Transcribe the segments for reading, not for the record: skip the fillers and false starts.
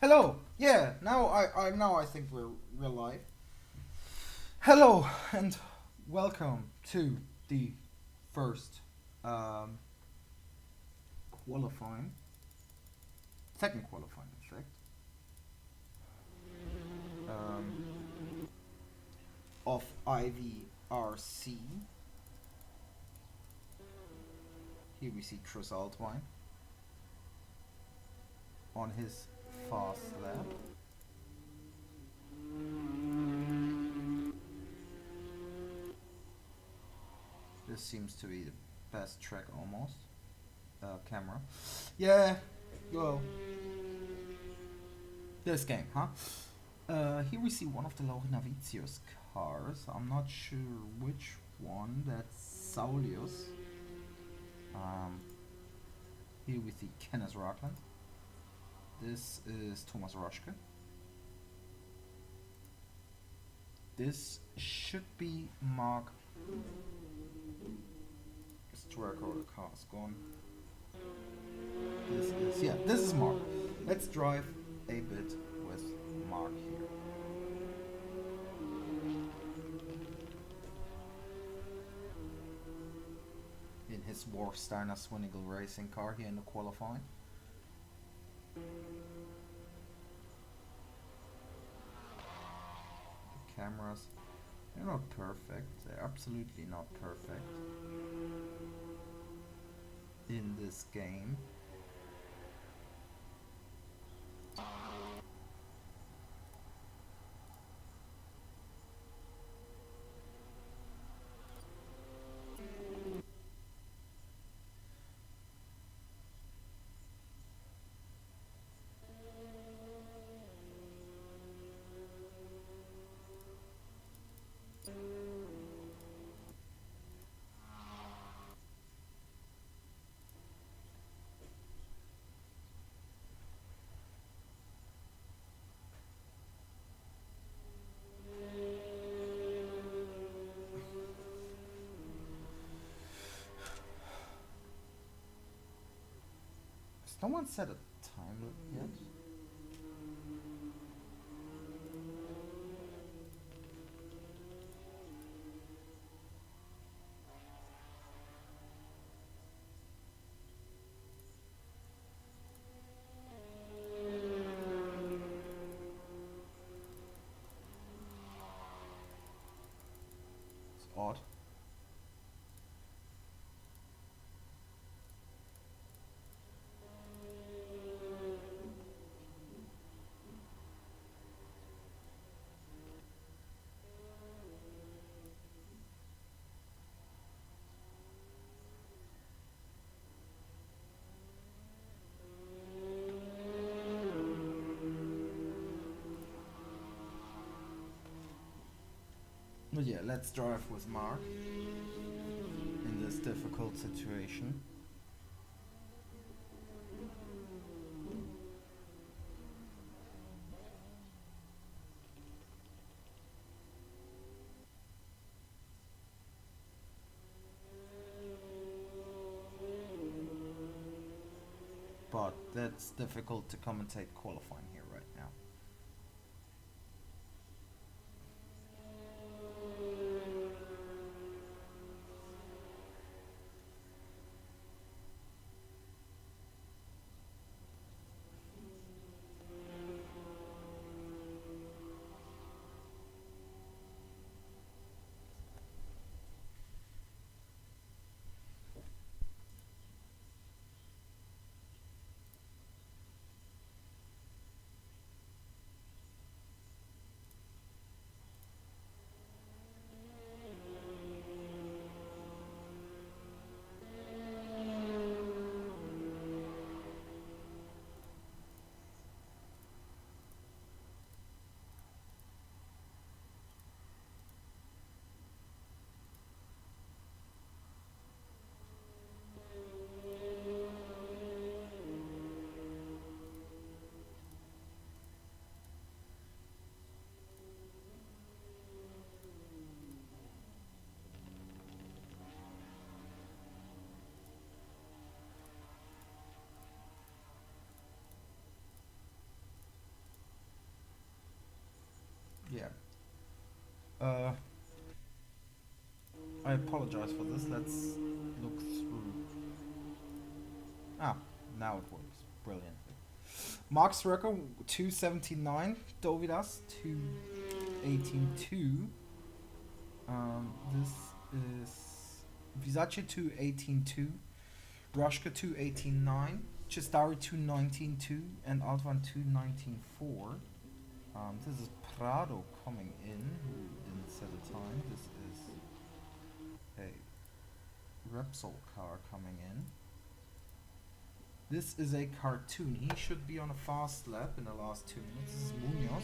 Hello. Yeah. Now I think we're live. Hello and welcome to the first um, qualifying, second qualifying, in fact, of IVRC. Here we see Chris Altwine on his fast lap. This seems to be the best track almost. Camera. Yeah, well, this game, huh? Here we see one of the Laurinavicius cars. I'm not sure which one. That's Saulius. Um, Here we see Kenneth Rockland. This is Thomas Roschke. This should be Mark. Historical car is gone. This is Mark. Let's drive a bit with Mark here. In his Warsteiner Swinnigal racing car here in the qualifying. The cameras, they're not perfect. They're absolutely not perfect in this game. Has no one set a time yet? It's odd. But yeah, let's drive with Mark in this difficult situation. But that's difficult to commentate qualifying here right now. Uh, I apologize for this. Let's look through. Ah, now it works brilliantly. Max Rucker 279, Dovidas 218.2. This is Visace 218.2, Rushka 218.9, Chistari 219.2, and Altvan 219.4. This is Prado coming in, who didn't set a time. This is a Repsol car coming in. This is a cartoon. He should be on a fast lap in the last 2 minutes. This is Munoz.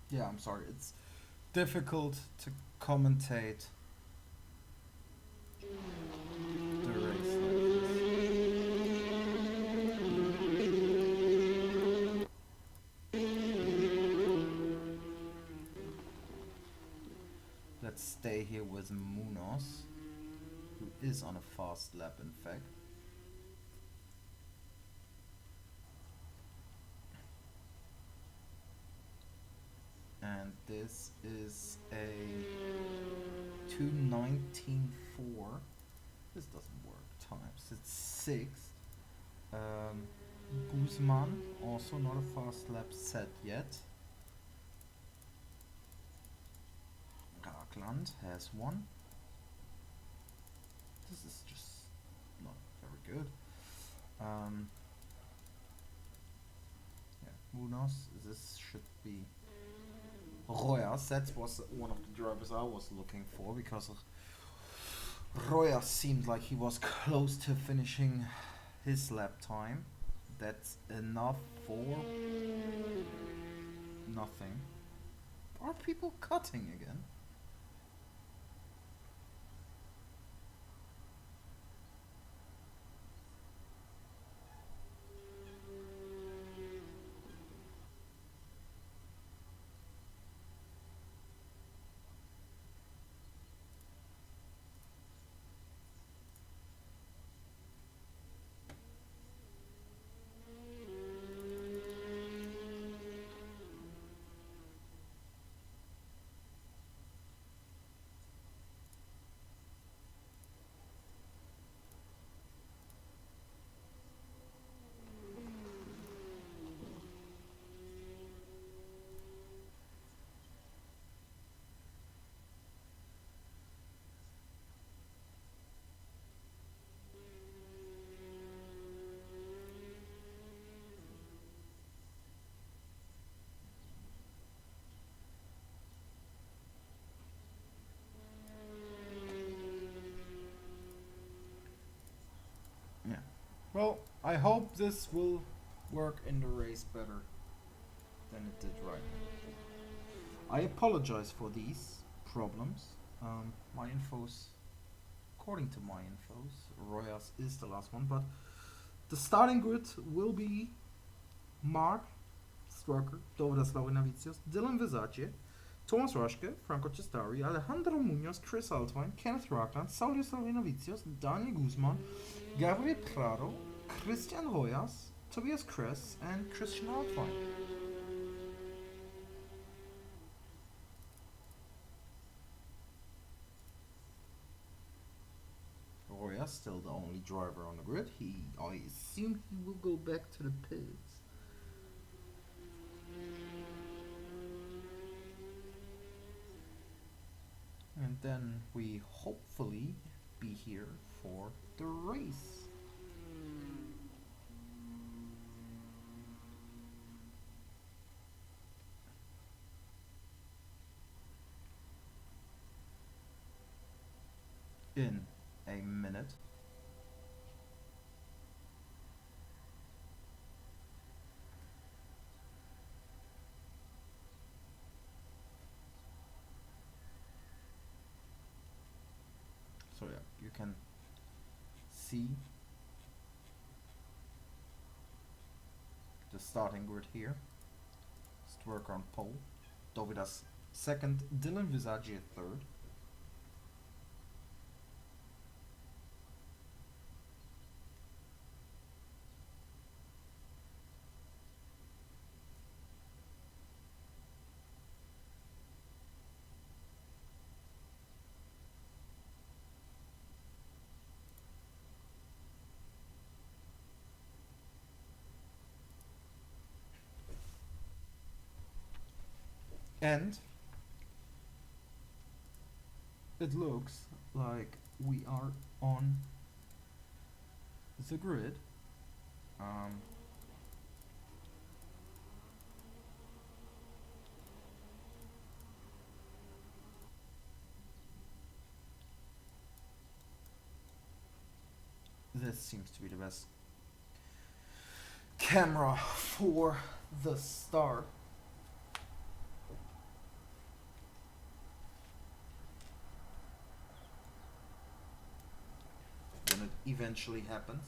Yeah, I'm sorry. It's difficult to commentate the race like this. Let's stay here with Munoz, who is on a fast lap, in fact. And this is a 219.4. This doesn't work. Times it's 6. Guzman, also not a fast lap set yet. Ragland has one. This is just not very good. Yeah, Munoz, this should be Royas. That was one of the drivers I was looking for, because Royas seemed like he was close to finishing his lap time. That's enough for nothing. Are people cutting again? Yeah. Well, I hope this will work in the race better than it did right now. I apologize for these problems. My infos, according to my infos, Royas is the last one, but the starting grid will be Mark Strucker, Dovidas Laurinavicius, Dylan Visace, Thomas Rushke, Franco Cestari, Alejandro Munoz, Chris Altwein, Kenneth Rockland, Saulius Laurinavicius, Daniel Guzman, Gabriel Prado, Christian Royas, Tobias Kress, and Christian Altwein. Dovida, still the only driver on the grid. I assume he will go back to the pits. And then we hopefully be here for the race. In a minute. So yeah, you can see the starting grid here. Stwerker on pole, Dovidas second, Dylan Visaggi third. And it looks like we are on the grid. This seems to be the best camera for the start. When it eventually happens.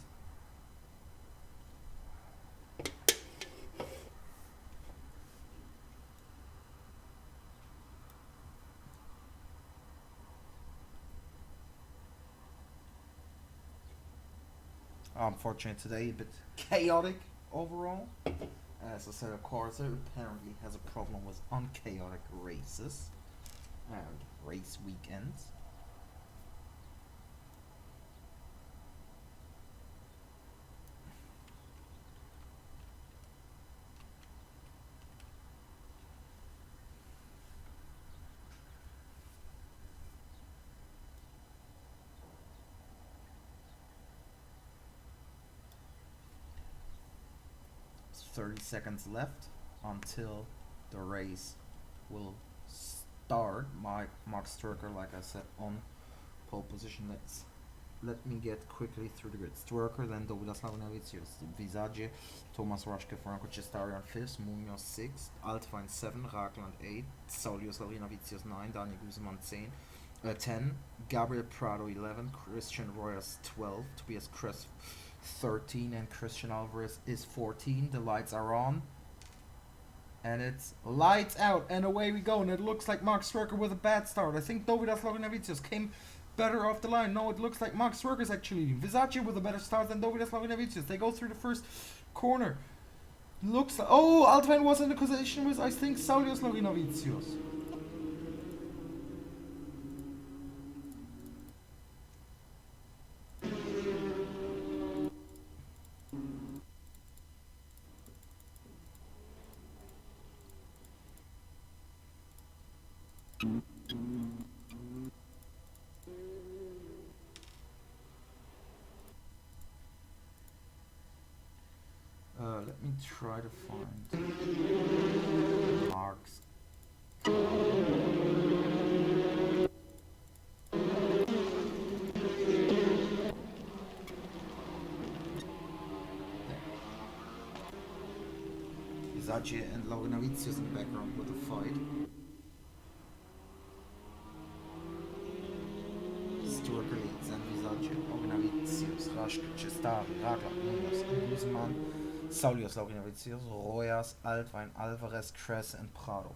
Unfortunately today a bit chaotic overall. As I said, Corsa apparently has a problem with unchaotic races and race weekends. It's 30 seconds left until the race will start. Max Stwerker, like I said, on pole position. Let me get quickly through the grid. Stwerker, then Dovidas Lavinavicius, Visaggi, Thomas Raschke, Franco Cestari on 5th, Munoz 6th, Altwein 7, Ragland 8, Saulius Lavinavicius 9, Daniel Guzman 10, Gabriel Prado 11, Christian Royas 12, Tobias Kress 13, and Christian Alvarez is 14. The lights are on. And it's lights out, and away we go. And it looks like Max Stwerker with a bad start. I think Dovidas Lavinavicius came better off the line. No, it looks like Max Stwerker is actually leading. Visaggi with a better start than Dovidas Lavinavicius. They go through the first corner. Looks like... Oh, Altwein was in the collision with, I think, Saulius Lavinavicius. Let me try to find Mark's. Visaggi and Lavinavicius in the background with a fight. Stwerker leads and Visaggi, Lavinavicius, Raschke, Cestari, Ragland, Munoz, Guzman, Saulius Lavinavicius, Royas, Altwein, Alvarez, Kress, and Prado.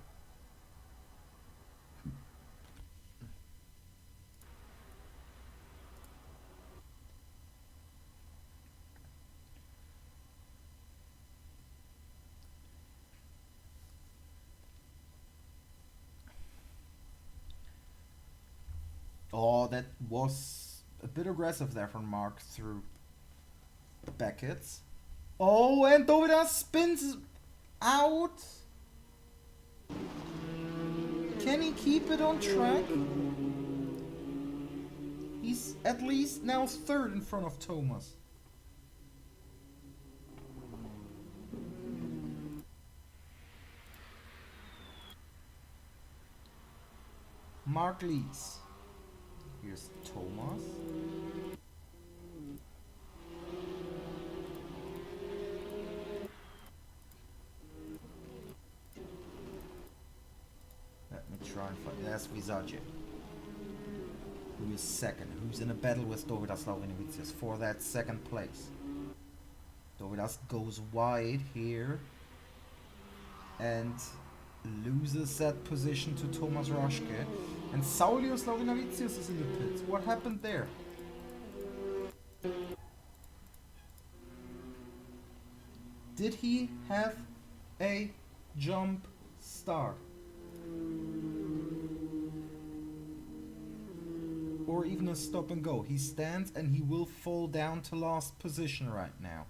Oh, that was a bit aggressive there from Mark through Beckett's. Oh, and Dovidas spins out. Can he keep it on track? He's at least now third in front of Thomas. Mark leads. Here's Thomas. Let me try and find. That's Visagie, who is second, who's in a battle with Dovidas Laurinavicius for that second place. Dovidas goes wide here and loses that position to Thomas Raschke. And Saulius Laurinavicius is in the pits. What happened there? Did he have a jump start? Or even a stop and go? He stands and he will fall down to last position right now.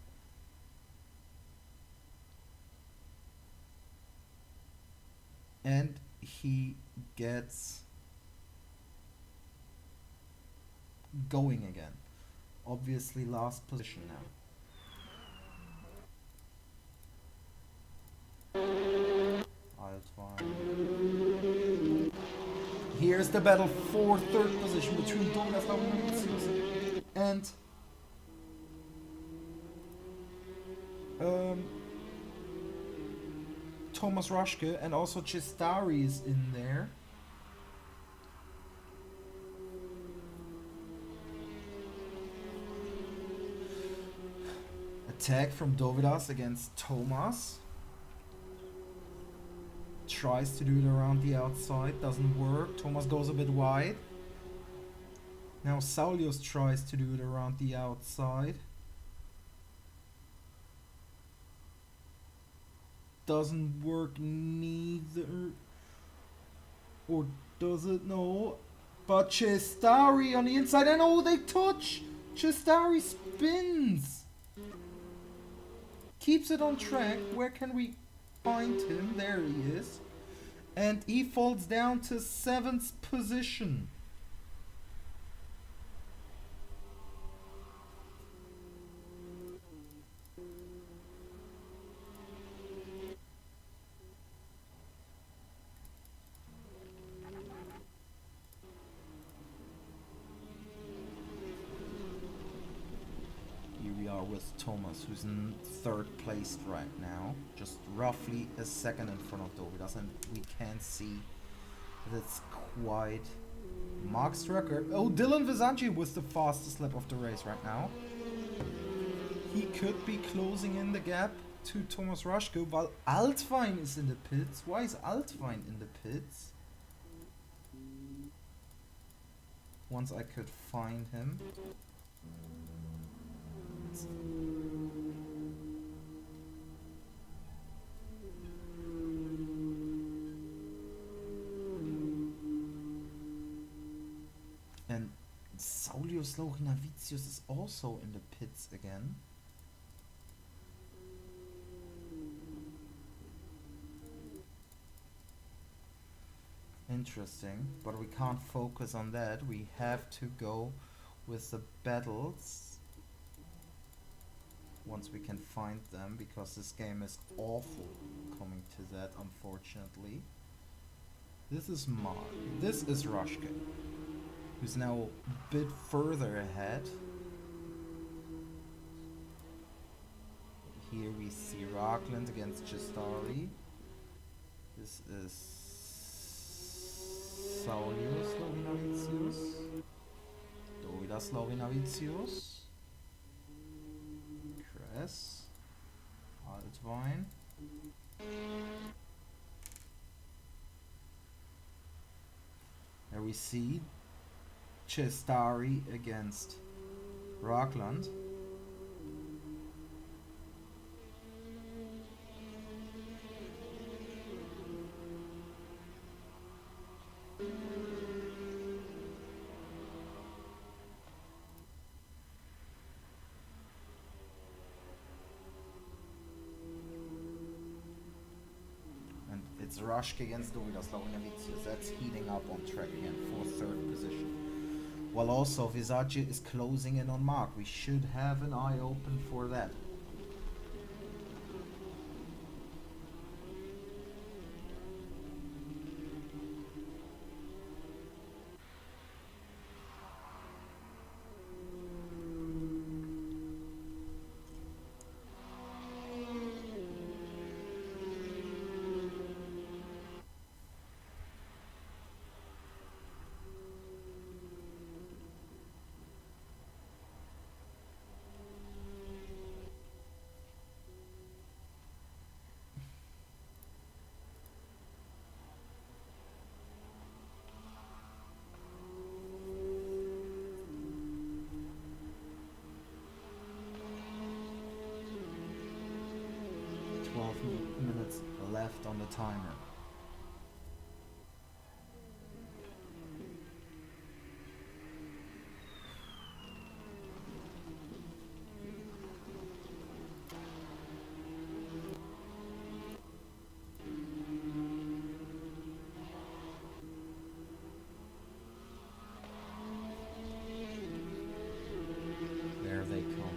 And he gets going again. Obviously last position now. Here's the battle for third position between Dovidas Laurinavicius and Thomas Raschke, and also Cestari is in there. Attack from Dovidas against Thomas. Tries to do it around the outside, doesn't work. Thomas goes a bit wide. Now Saulius tries to do it around the outside. Doesn't work neither. Or does it? No. But Cestari on the inside, and oh, they touch! Cestari spins! Keeps it on track. Where can we find him? There he is. And he falls down to 7th position. With Thomas, who's in 3rd place right now, just roughly a second in front of Dovidas, and we can see that it's quite Mark Strucker. Oh, Dylan Visagie was the fastest lap of the race right now. He could be closing in the gap to Thomas Raschke, while Altwein is in the pits. Why is Altwein in the pits? Once I could find him. And Saulius Laurinavicius is also in the pits again. Interesting, but we can't focus on that. We have to go with the battles once we can find them, because this game is awful coming to that, unfortunately. This is Mark. This is Raschke, who's now a bit further ahead. Here we see Rockland against Cestari. This is Saulius Laurinavicius. Dovidas Laurinavicius. Cress. Altwein. There we see Cestari against Rockland. It's Rushk against Dovidas Laurinavicius. That's heating up on track again for third position. While also Visage is closing in on Mark. We should have an eye open for that. Minutes left on the timer. There they come.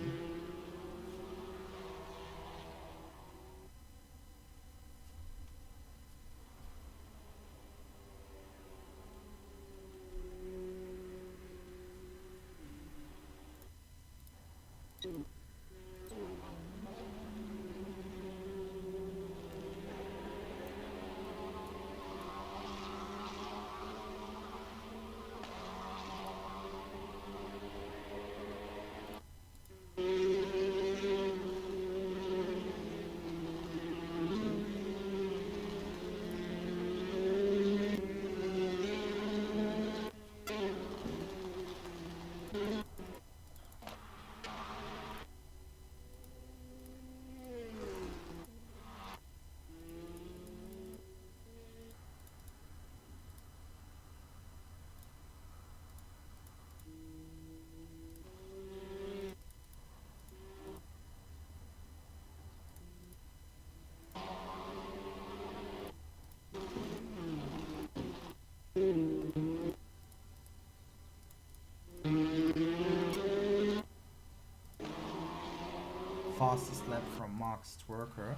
Fastest lap from Mark Stwerker.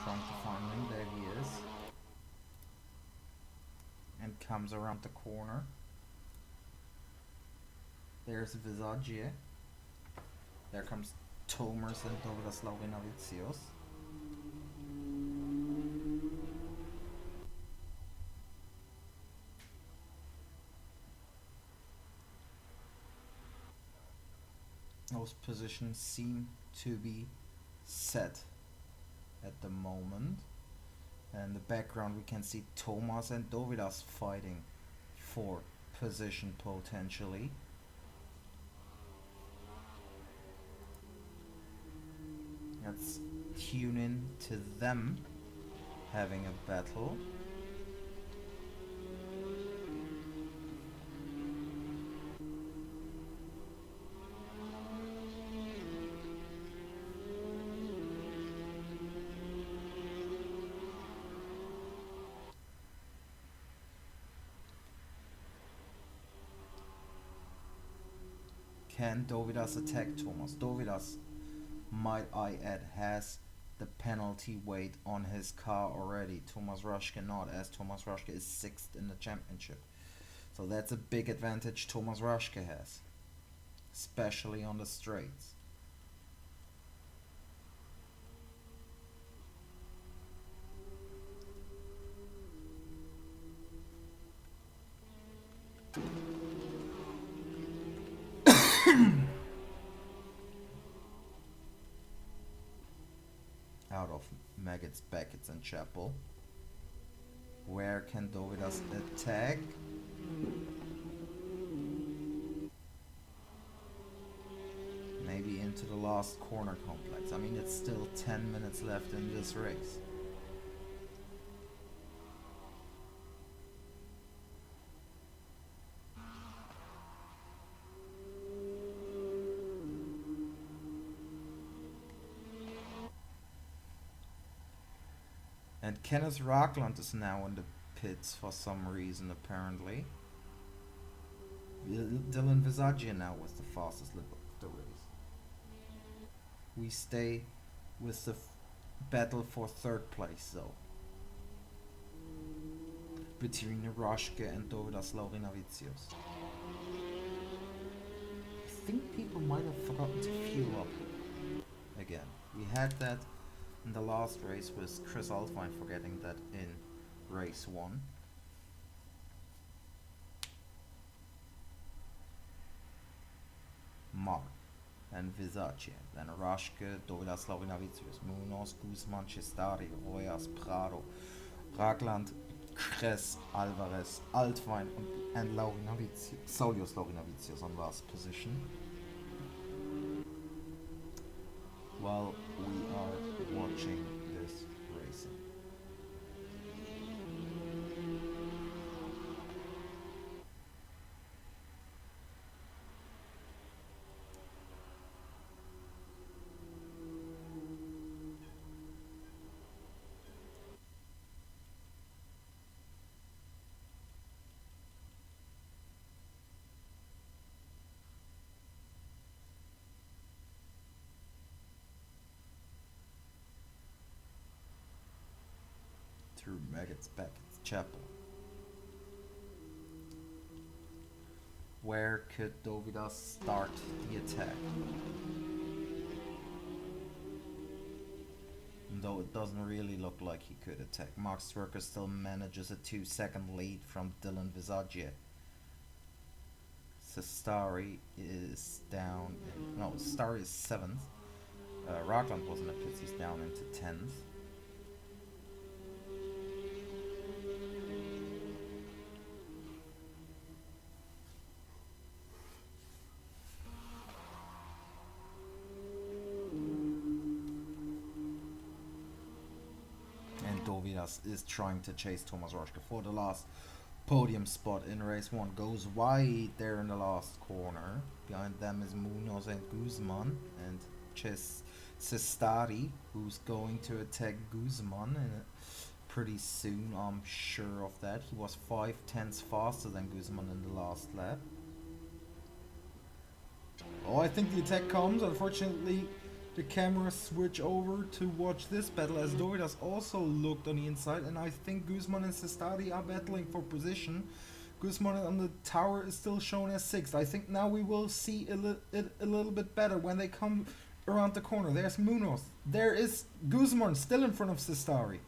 Trying to find him. There he is. And comes around the corner. There's Visage. There comes Tomers and Dovidas Laurinavicius. Those positions seem to be set at the moment. And in the background we can see Thomas and Dovidas fighting for position potentially. Let's tune in to them having a battle. Can Dovidas attack Thomas? Dovidas, might I add, has the penalty weight on his car already. Thomas Rushke not, as Thomas Rushke is 6th in the championship. So that's a big advantage Thomas Rushke has, especially on the straights. Out of Maggots, Beckett's and Chapel. Where can Dovidas attack? Maybe into the last corner complex. I mean, it's still 10 minutes left in this race. And Kenneth Rockland is now in the pits for some reason, apparently. Dylan Visaggia now was the fastest lap of the race. We stay with the battle for third place, though, between Roschke and Dovidas Laurinavicius. I think people might have forgotten to fuel up again. We had that in the last race with Chris Alpine forgetting that in race 1. Mark and Visaggia, then Raschke, Dovidas Laurinavicius, Munoz, Guzman, Cestari, Royas, Prado, Ragland, Kress, Alvarez, Altwein and Laurinavicius, Saulius Laurinavicius on last position. While we are watching this racing. Through Maggots back at the chapel. Where could Dovidas start the attack? Though it doesn't really look like he could attack. Mark Stwerker still manages a 2-second lead from Dylan Visaggia. Sestari is down. Sestari is 7th. Rockland wasn't a pits, he's down into 10th. Dovidas is trying to chase Thomas Roschke for the last podium spot in race 1. Goes wide there in the last corner. Behind them is Munoz and Guzman and Cestari, who's going to attack Guzman pretty soon, I'm sure of that. He was 5/10 faster than Guzman in the last lap. Oh, I think the attack comes. Unfortunately, the cameras switch over to watch this battle as Dovidas also looked on the inside, and I think Guzman and Cestari are battling for position. Guzman on the tower is still shown as 6th. I think now we will see it a little bit better when they come around the corner. There's Munoz. There is Guzman still in front of Cestari.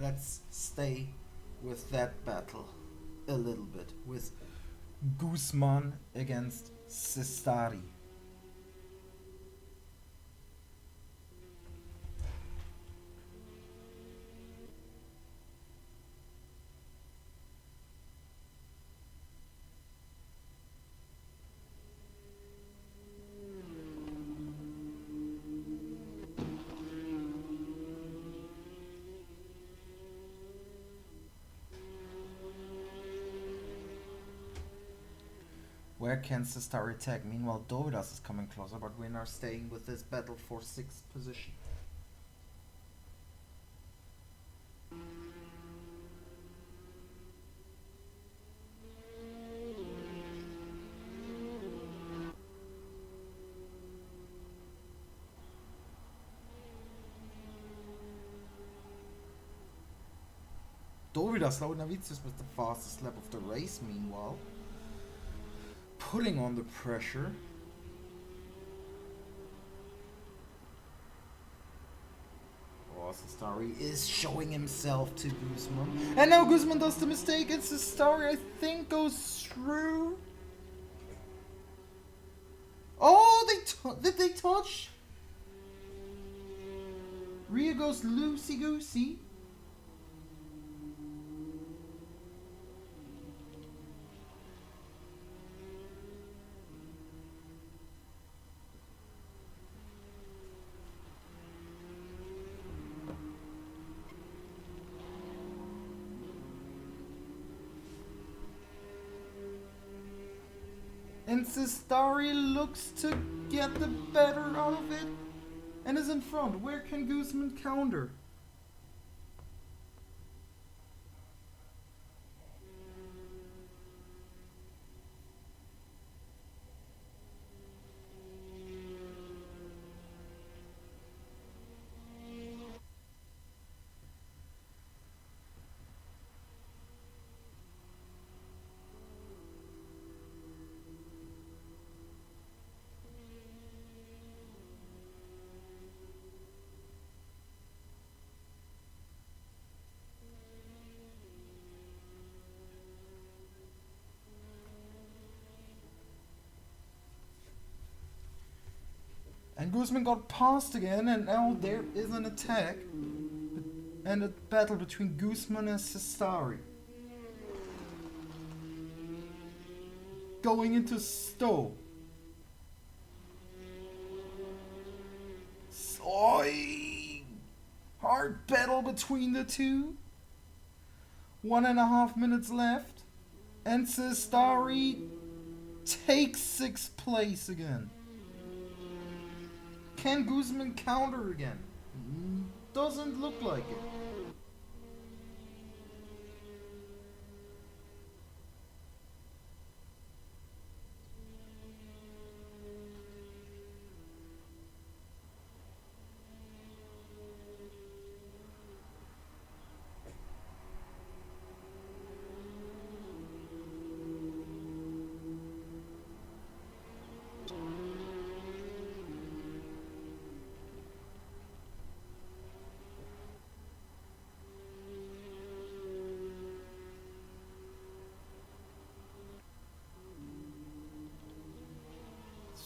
Let's stay with that battle a little bit, with Guzman against Cestari. Where can Cestari attack? Meanwhile, Dovidas is coming closer, but we're now staying with this battle for 6th position. Dovidas Laurinavicius was the fastest lap of the race, meanwhile. Putting on the pressure. Oh, Sestari is showing himself to Guzman. And now Guzman does the mistake, and Sestari, I think, goes through. Oh, did they touch? Rhea goes loosey-goosey. And Sestari looks to get the better out of it and is in front. Where can Guzman counter? And Guzman got passed again, and now there is an attack and a battle between Guzman and Sestari. Going into Stowe. Oi! Hard battle between the two. 1.5 minutes left. And Sestari takes 6th place again. Can Guzman counter again? Doesn't look like it.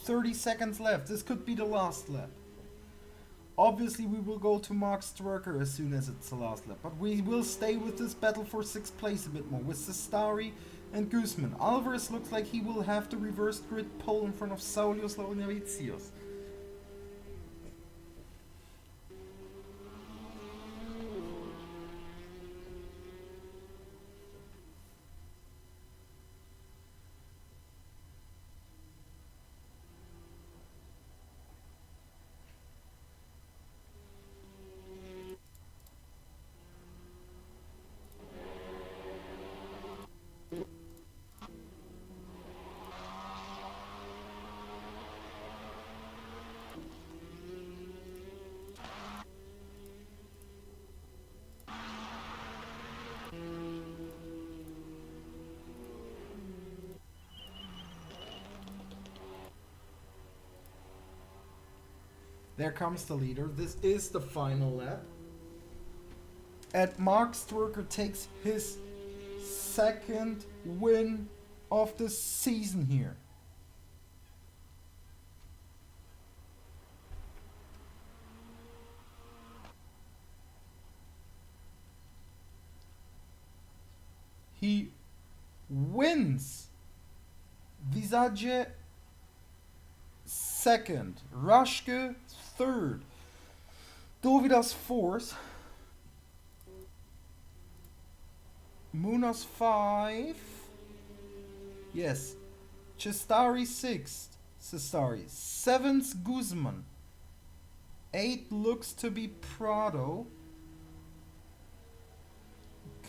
.30 seconds left. This could be the last lap. Obviously, we will go to Mark Strucker as soon as it's the last lap. But we will stay with this battle for 6th place a bit more with Sestari and Guzman. Alvarez looks like he will have the reverse grid pole in front of Saulius Laurinavicius. There comes the leader. This is the final lap. And Mark Strucker takes his 2nd win of the season here. He wins. Visage 2nd. Raschke 3rd. Dovidas 4th. Munoz 5. Yes. Cestari 6th. Sestari. 7th Guzman. 8 looks to be Prado.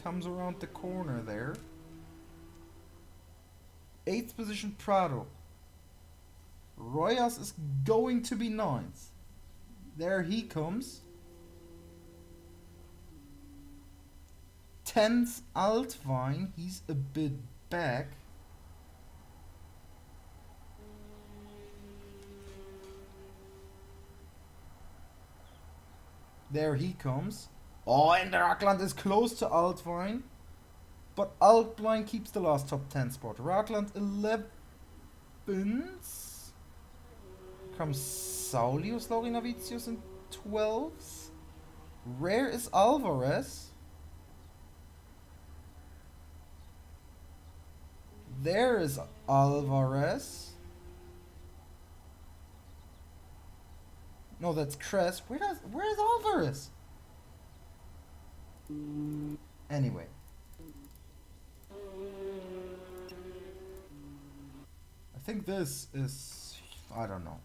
Comes around the corner there. 8th position Prado. Royas is going to be 9th. There he comes. 10th Altvine. He's a bit back. There he comes. Oh, and Rakland is close to Altwein. But Altwein keeps the last top 10 spot. Rakland 11s. Comes Saulius Laurinavicius in 12s. Where is Alvarez? There is Alvarez. No, that's Kress. Where is Alvarez? Anyway. I think this is... I don't know.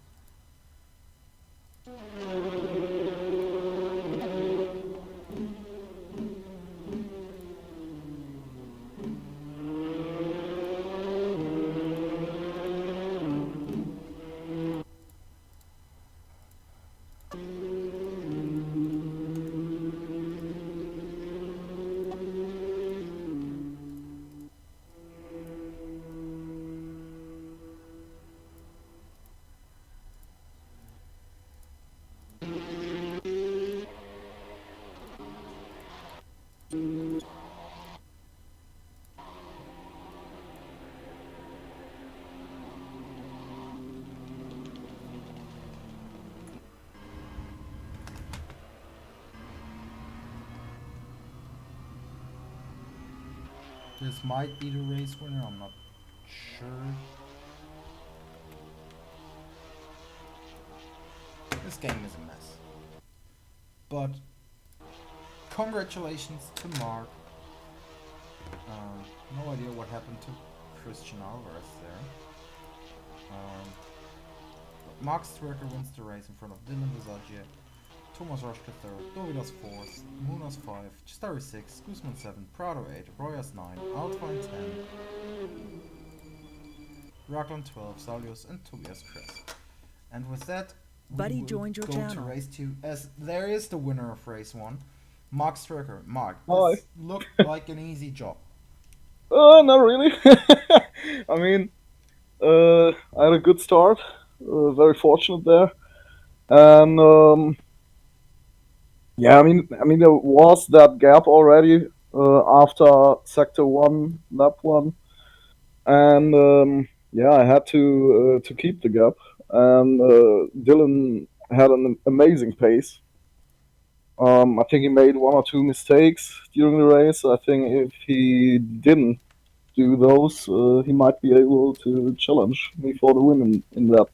This might be the race winner, I'm not sure. This game is a mess. But congratulations to Mark. No idea what happened to Christian Alvarez there. But Mark Stricker wins the race in front of Dylan Visagia, Thomas Roschke 3rd, Dovidas 4th, Munoz 5, Chistari 6, Guzman 7, Prado 8, Royas 9, Altwein 10, Rakland 12, Saulius and Tobias Kress. And with that, we will go to race 2, as there is the winner of race 1, Mark Stricker. Mark, this looked like an easy job. Not really. I mean, I had a good start. Very fortunate there, and yeah, I mean, there was that gap already after sector 1, lap 1, and yeah, I had to keep the gap. And Dylan had an amazing pace. I think he made 1 or 2 mistakes during the race. I think if he didn't do those, he might be able to challenge me for the win in that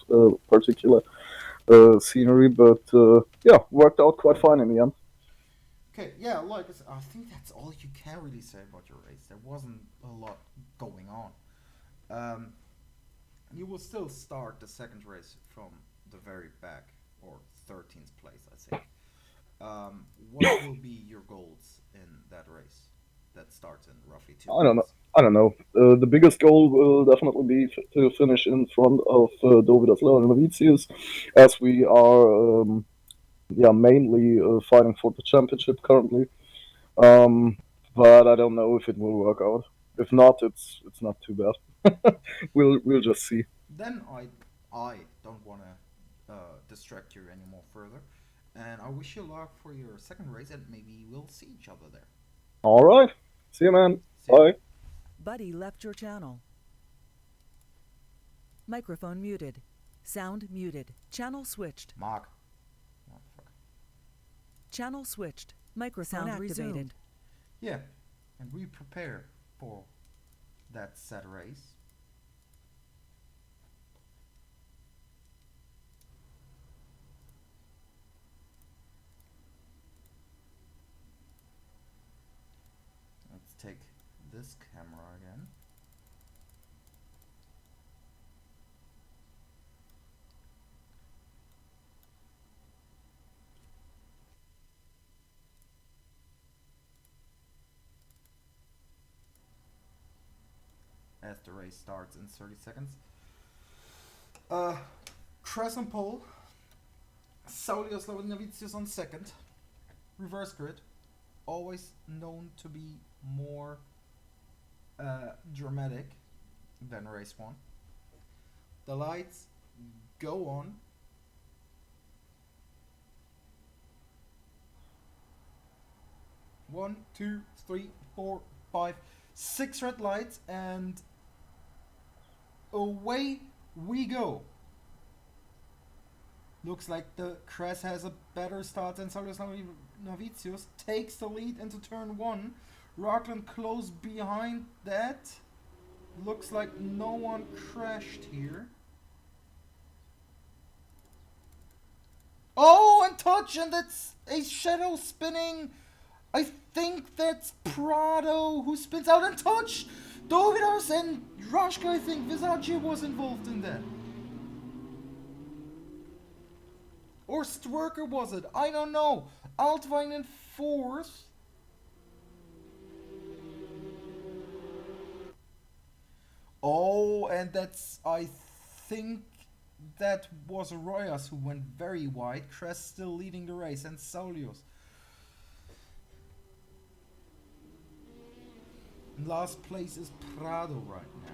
particular scenery. But yeah, worked out quite fine in the end. Okay, yeah, like I think that's all you can really say about your race. There wasn't a lot going on. You will still start the second race from the very back, or 13th place, I think. What will be your goals in that race that starts in roughly 2 I don't know. weeks? I don't know. The biggest goal will definitely be to finish in front of Dovidas Novicius, as we are, yeah, mainly fighting for the championship currently. Um, but I don't know if it will work out. If not, it's not too bad. We'll just see. Then I don't want to distract you anymore further, and I wish you luck for your second race, and maybe we'll see each other there. All right. See you, man. See ya. Bye. Buddy left your channel. Microphone muted. Sound muted. Channel switched. Mark. Oh, fuck. Channel switched. Microphone activated. Yeah, and we prepare for that set race. Let's take this camera again. As the race starts in 30 seconds. Crescent pole. Saulius Laurinavicius on second. Reverse grid. Always known to be more dramatic than race 1. The lights go on. 1, 2, 3, 4, 5, 6 red lights, and away we go. Looks like the Cress has a better start than Saulius Novitius. Takes the lead into turn 1. Rockland close behind that. Looks like no one crashed here. Oh, and touch, and that's a shadow spinning. I think that's Prado who spins out and touch. Dovidas and Rashka, I think Visage was involved in that. Or Stwerker was it? I don't know. Altvine in 4th. Oh, and that's, I think that was Royas who went very wide. Crest still leading the race, and Saulius. Last place is Prado right now.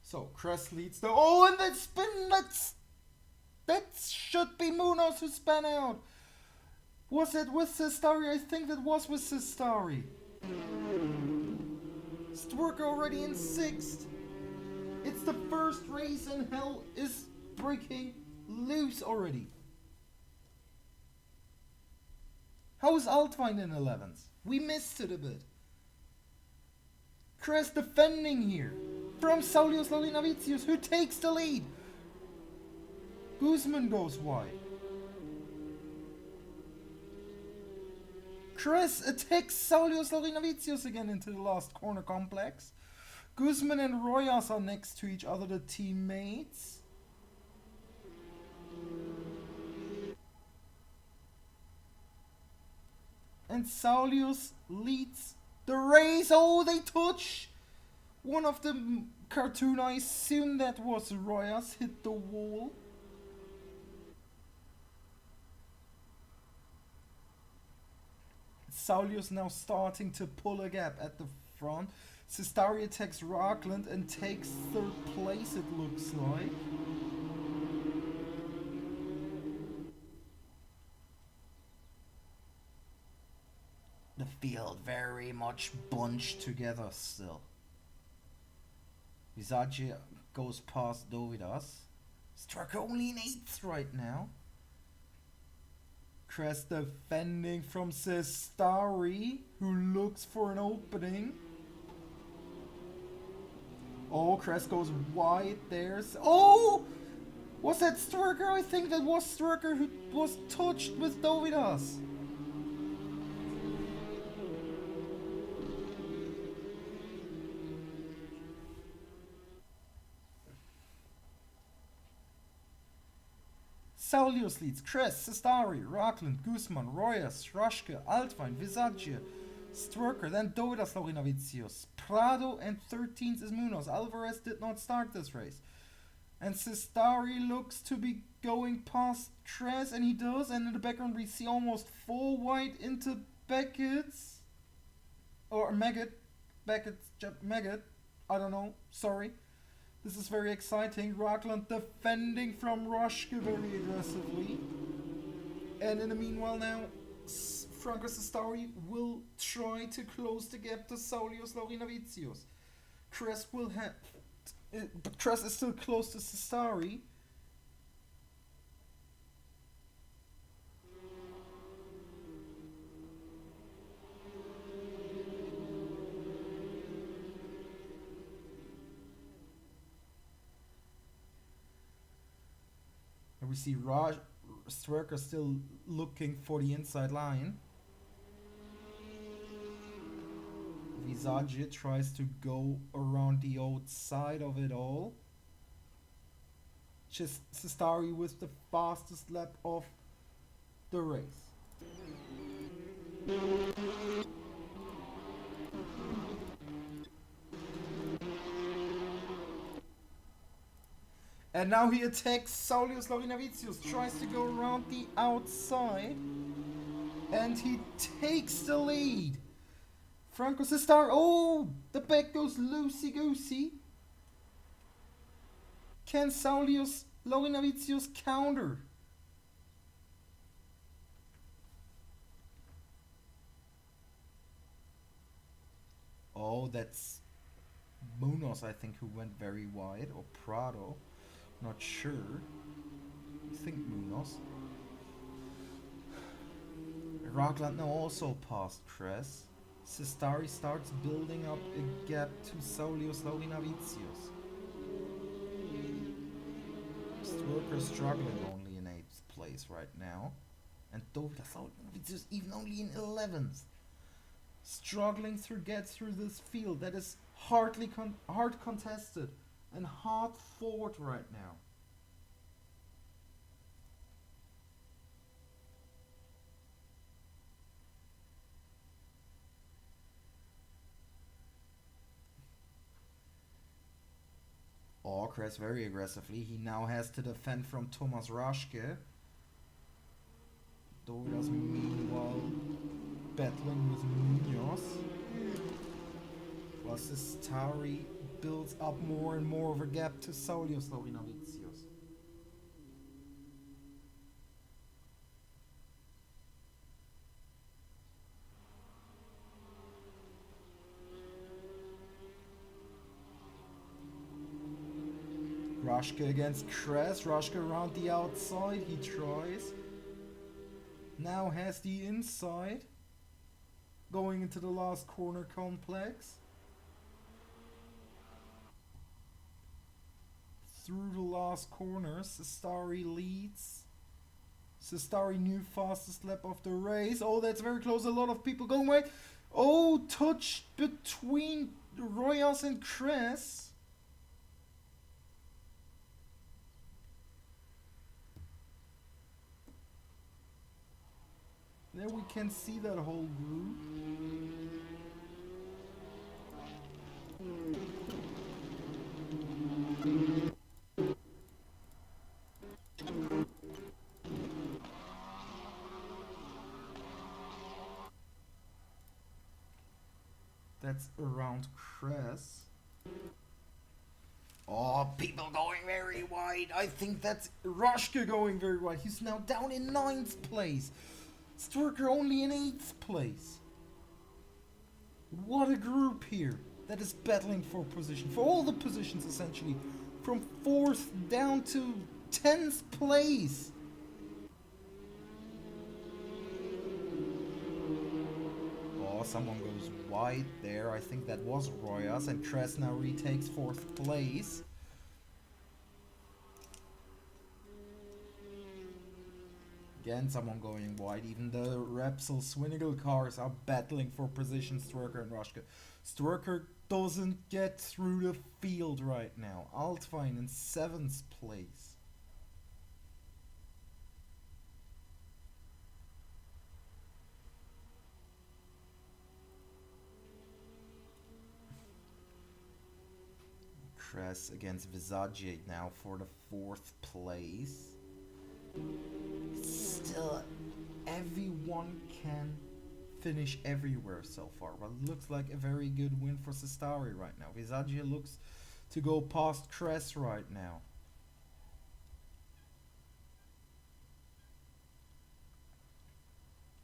So Crest leads the. Oh, and that spin, that should be Munoz who span out. Was it with Sistari? I think that was with Sistari. Stwerk already in 6th. It's the first race and hell is breaking loose already. How is Altvine in 11th? We missed it a bit. Crest defending here. From Saulius Larinavicius, who takes the lead. Guzman goes wide. Chris attacks Saulius Larinavicius again into the last corner complex. Guzman and Royas are next to each other, the teammates. And Saulius leads the race. Oh, they touch! One of the cartoon, I assume that was Royas, hit the wall. Saulius now starting to pull a gap at the front. Sistari attacks Rockland and takes 3rd place, it looks like. The field very much bunched together still. Visage goes past Dovidas. Struck only in 8th right now. Crest defending from Sistari, who looks for an opening. Oh, Crest goes wide there. Oh! Was that Stwerker? I think that was Stwerker who was touched with Dovidas. Saulius leads, Crest, Sistari, Rockland, Guzman, Royas, Rashke, Altvine, Visage, Stwerker, then Dovidas Larinavicius, Prado, and 13th is Munoz. Alvarez did not start this race. And Sistari looks to be going past Crest, and he does, and in the background we see almost 4 wide into Beckett's, or Maggot, Maggot, I don't know, sorry. This is very exciting. Rockland defending from Roshke very aggressively. And in the meanwhile now, Franco Sistari will try to close the gap to Saulius Larinavicius. Crest will have... but Crest is still close to Sistari. We see Stwerker still looking for the inside line. Visage tries to go around the outside of it all. Just Sestari with the fastest lap of the race. And now he attacks Saulius Laurinavicius, tries to go around the outside, and he takes the lead. Franco Sestari, oh, the back goes loosey-goosey. Can Saulius Laurinavicius counter? Oh, that's Munoz, I think, who went very wide, or Prado. Not sure. I think Munoz. Rockland now also passed Kress. Sestari starts building up a gap to Saulius Laurinavicius. Stwerker struggling only in 8th place right now. And Dovidas Laurinavicius even only in 11th. Struggling to get through this field that is hard contested and hard fought right now. Kress very aggressively. He now has to defend from Thomas Raschke. Dovidas meanwhile battling with Munoz. While Sestari builds up more and more of a gap to Saulius Laurinavicius. Raschke against Kress. Raschke around the outside. He tries. Now has the inside. Going into the last corner complex. Through the last corner, Sestari leads. Sestari new fastest lap of the race. Oh, that's very close. A lot of people going away. Oh, touch between Royas and Kress. There we can see that whole group. That's around Kress. Oh, people going very wide. I think that's Raschke going very wide. He's now down in 9th place. Stwerker only in 8th place. What a group here that is battling for position. For all the positions essentially. From 4th down to 10th place. Oh, someone goes wide there. I think that was Royas. And Kress now retakes 4th place. Again, someone going wide. Even the Repsol Swinigel cars are battling for position. Stwerker and Raschke. Stwerker doesn't get through the field right now. Altwein in 7th place. Kress against Visage now for the 4th place. Still, everyone can finish everywhere so far, but it looks like a very good win for Sestari right now. Visage looks to go past Kress right now.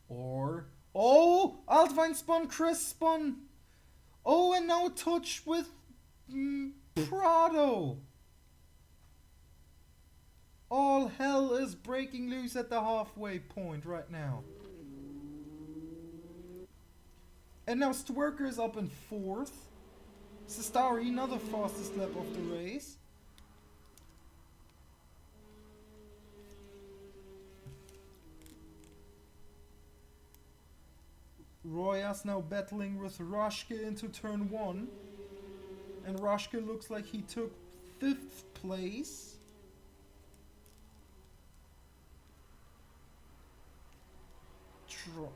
Or, oh, Altwein spun, Kress spun. Oh, and now touch with Prado. All hell is breaking loose at the halfway point right now. And now Stwerker is up in 4th. Sestari, another fastest lap of the race. Royas now battling with Rashke into turn 1. And Rashke looks like he took 5th place.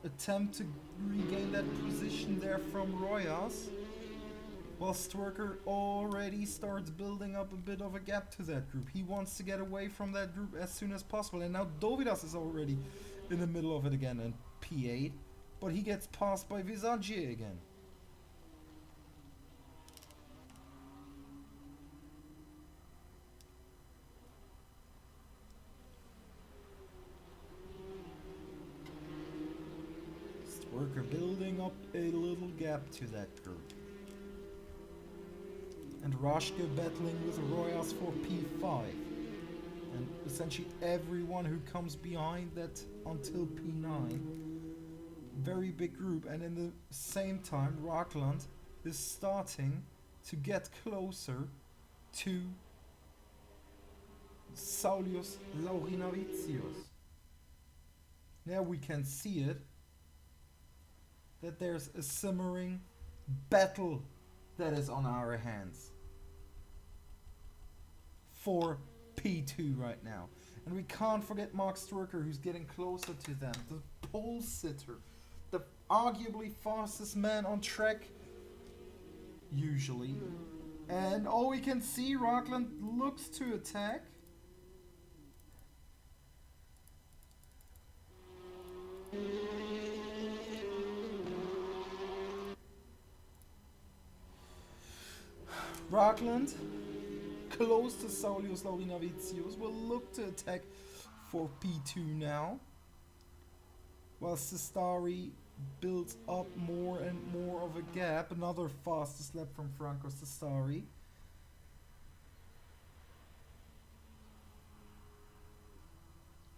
Attempt to regain that position there from Royas. While Stwerker already starts building up a bit of a gap to that group. He wants to get away from that group as soon as possible. And now Dovidas is already in the middle of it again and P8. But he gets passed by Visagie again. Stwerker building up a little gap to that group. And Rashke battling with Royas for P5. And essentially everyone who comes behind that until P9. Very big group. And in the same time, Rockland is starting to get closer to Saulius Laurinavicius. Now we can see it, that there's a simmering battle that is on our hands for P2 right now. And we can't forget Mark Stwerker, who's getting closer to them. The pole sitter, the arguably fastest man on track, usually. And all we can see, Rockland looks to attack. Rockland, close to Saulius Laurinavicius, will look to attack for P2 now. While Sestari builds up more and more of a gap. Another fastest lap from Franco Sestari.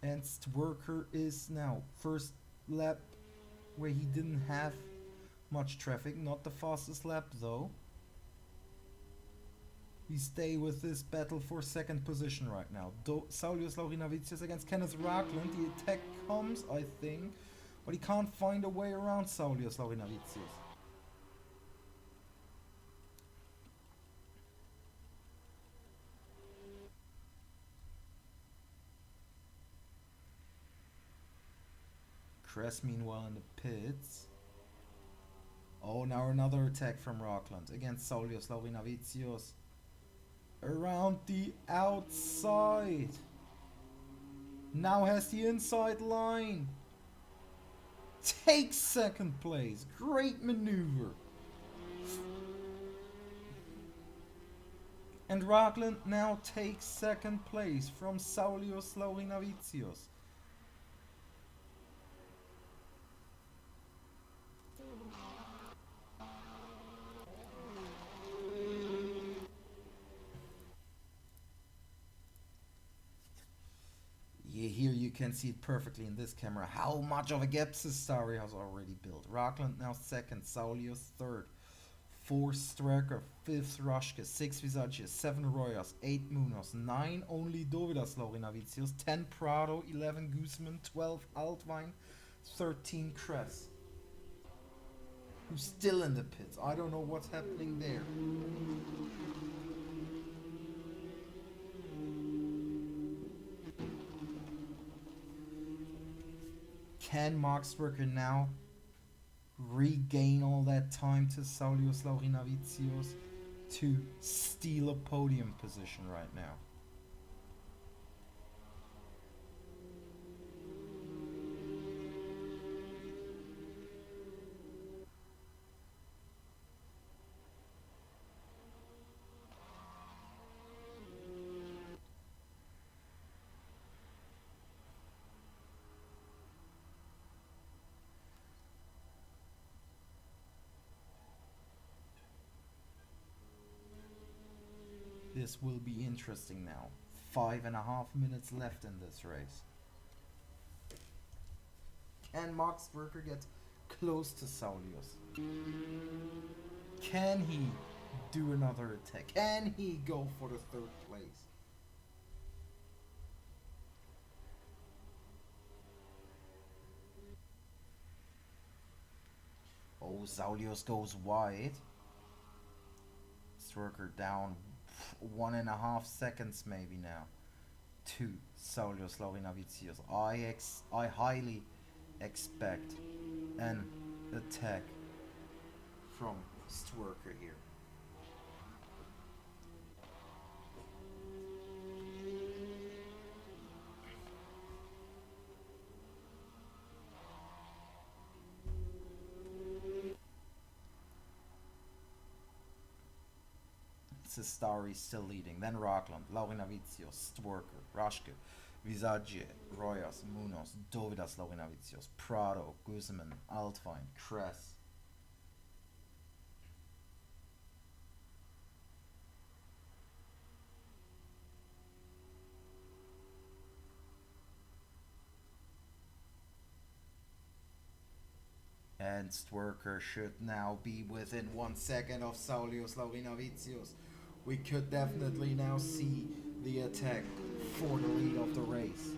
And Stwerker is now first lap where he didn't have much traffic. Not the fastest lap though. We stay with this battle for second position right now. Saulius Laurinavicius against Kenneth Rockland. The attack comes, I think, but he can't find a way around Saulius Laurinavicius. Kress meanwhile in the pits. Oh, now another attack from Rockland against Saulius Laurinavicius. Around the outside. Now has the inside line. Takes second place. Great maneuver. And Rockland now takes second place from Saulius Laurinavicius. Here you can see it perfectly in this camera how much of a gap Sestari has already built. Rockland now second, Saulius third, 4 Stwerker, 5th Rashke, 6 Visagius, 7 Royas, 8 Munoz, 9 only Dovidas Laurinavicius, 10 Prado, 11 Guzman, 12 Altwein, 13 Kress. Who's still in the pits. I don't know what's happening there. Can Mark Stwerker now regain all that time to Saulius Laurinavicius to steal a podium position right now? This will be interesting now. 5.5 minutes left in this race. Can Mark Stwerker get close to Saulius? Can he do another attack? Can he go for the 3rd place? Saulius goes wide. Stwerker down 1.5 seconds maybe now to Saulius Laurinavicius. I highly expect an attack from Stwerker here. Sestari still leading, then Rockland, Laurinavicius, Stwerker, Raschke, Visage, Royas, Munoz, Dovidas Laurinavicius, Prado, Guzman, Altvine, Kress. And Stwerker should now be within 1 second of Saulius Laurinavicius. We could definitely now see the attack for the lead of the race.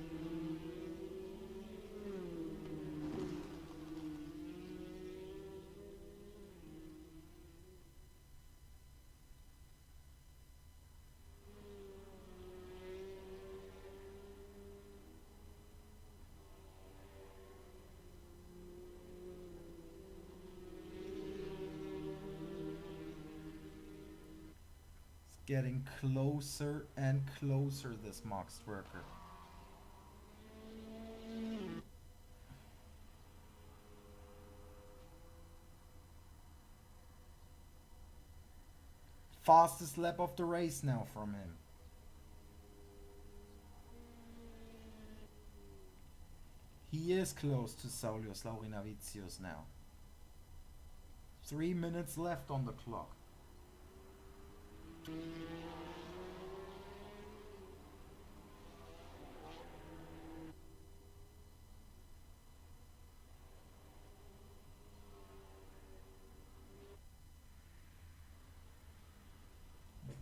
Getting closer and closer, this Max Stwerker. Fastest lap of the race now from him. He is close to Saulius Laurinavicius now. 3 minutes left on the clock.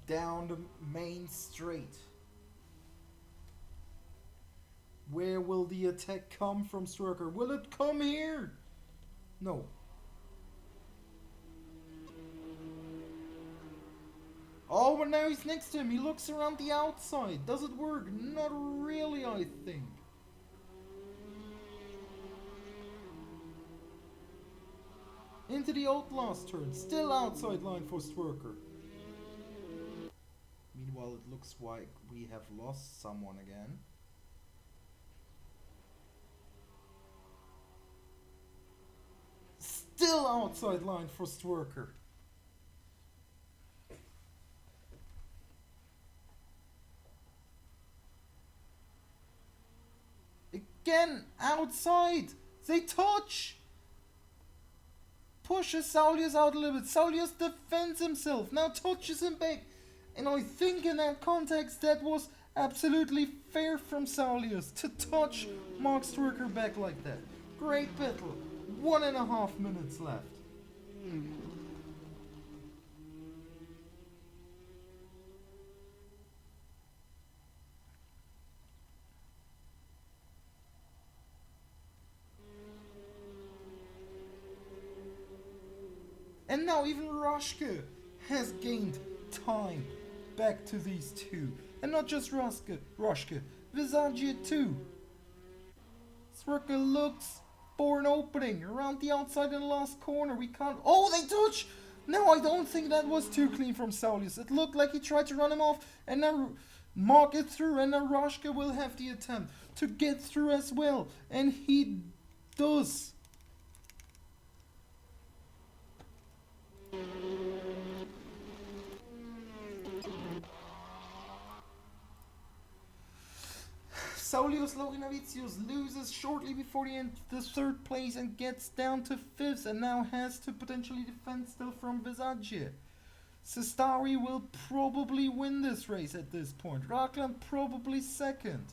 Down the main straight. Where will the attack come from, Stwerker? Will it come here? No. Oh, but now he's next to him. He looks around the outside. Does it work? Not really, I think. Into the outlast turn. Still outside line for Stwerker. Meanwhile, it looks like we have lost someone again. Still outside line for Stwerker. Again, outside. They touch. Pushes Saulius out a little bit. Saulius defends himself. Now touches him back. And I think in that context that was absolutely fair from Saulius to touch Mark Stwerker back like that. Great battle. 1.5 minutes left. And now even Raschke has gained time back to these two. And not just Raschke, Visage too. Stwerker looks for an opening around the outside in the last corner. We can't... Oh, they touch! No, I don't think that was too clean from Saulius. It looked like he tried to run him off and now mark it through. And now Raschke will have the attempt to get through as well. And he does. Saulius Laurinavicius loses shortly before the end the third place and gets down to 5th and now has to potentially defend still from Visage. Sestari will probably win this race at this point. Rockland probably second.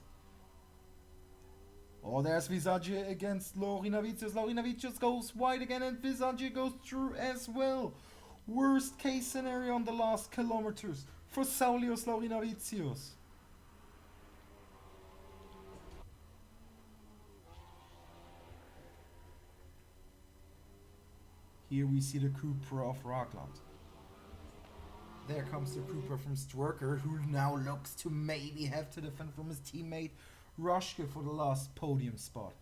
Oh, there's Visage against Laurinavicius. Laurinavicius goes wide again and Visage goes through as well. Worst case scenario on the last kilometers for Saulius Laurinavicius. Here we see the Cooper of Rockland. There comes the Cooper from Stwerker, who now looks to maybe have to defend from his teammate Rushke for the last podium spot.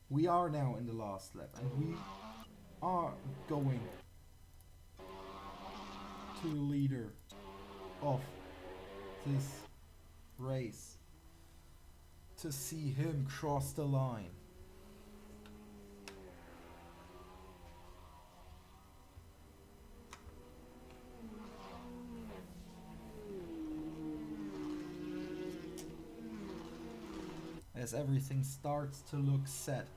We are now in the last lap, and we are going to the leader of this race to see him cross the line. As everything starts to look set.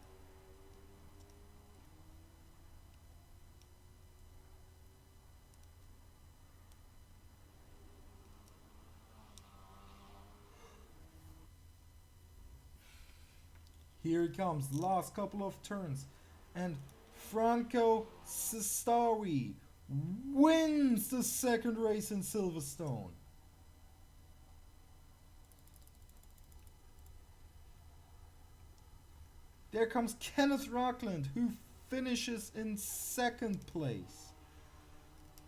Here it comes, last couple of turns, and Franco Sestari wins the second race in Silverstone. There comes Kenneth Rockland, who finishes in second place.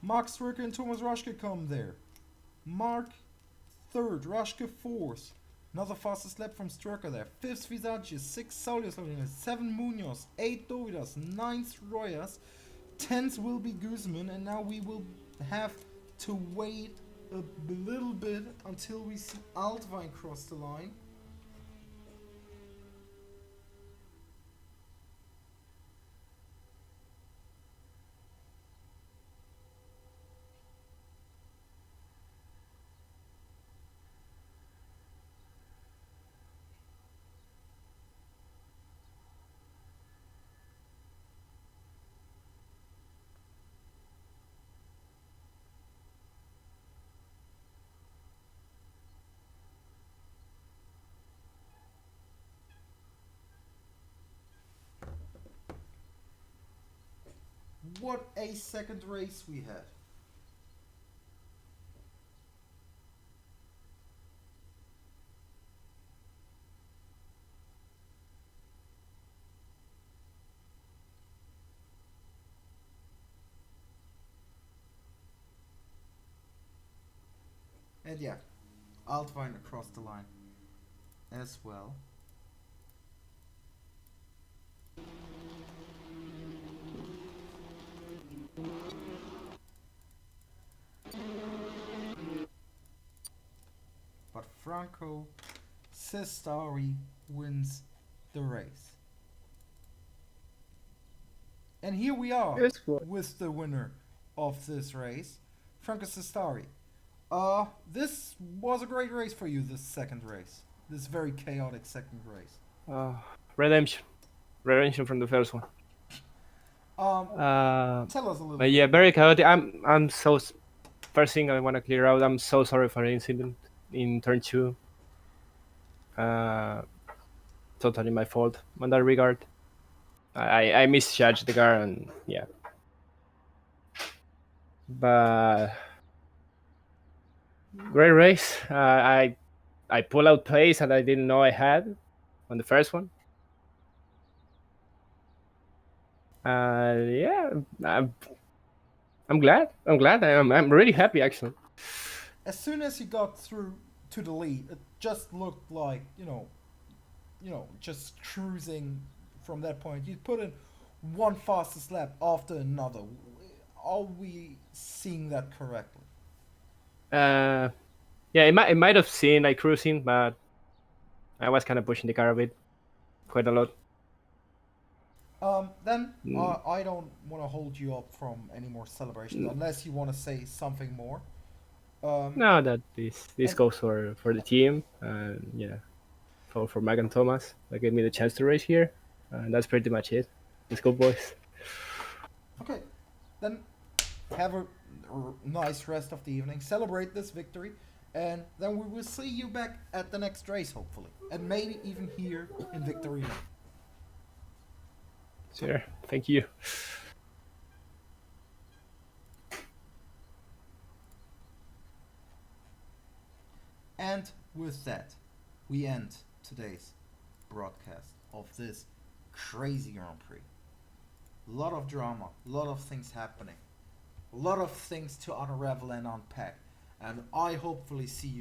Mark Stwerker and Thomas Rushke come there. Mark third, Rushke fourth. Another fastest lap from Stwerker there. 5th Visagius, 6th Saulius, 7 Munoz, 8 Dovidas, 9th Royas, 10th will be Guzman, and now we will have to wait a little bit until we see Altvine cross the line. What a second race we had. And yeah, Altvine across the line as well. But Franco Sestari wins the race. And here we are with the winner of this race, Franco Sestari. This was a great race for you, this second race. This very chaotic second race. Redemption from the first one. Tell us a little bit. Yeah, very chaotic. I'm so. First thing I want to clear out. I'm so sorry for the incident in turn 2. Totally my fault on that regard. I misjudged the car, and yeah. But great race. I pull out pace that I didn't know I had on the first one. Yeah, I'm glad. I'm really happy actually. As soon as you got through to the lead, it just looked like, you know, just cruising from that point. You put in one fastest lap after another. Are we seeing that correctly? Yeah, it might have seemed like cruising, but I was kind of pushing the car a bit, quite a lot. Then I don't want to hold you up from any more celebrations unless you want to say something more. No, that this goes for the team, and yeah, for Mike and Thomas that gave me the chance to race here, and that's pretty much it. Let's go, boys. Okay, then have a nice rest of the evening. Celebrate this victory, and then we will see you back at the next race, hopefully, and maybe even here in Victorino. Sure, thank you. And with that, we end today's broadcast of this crazy Grand Prix. A lot of drama, a lot of things happening, a lot of things to unravel and unpack, and I hopefully see you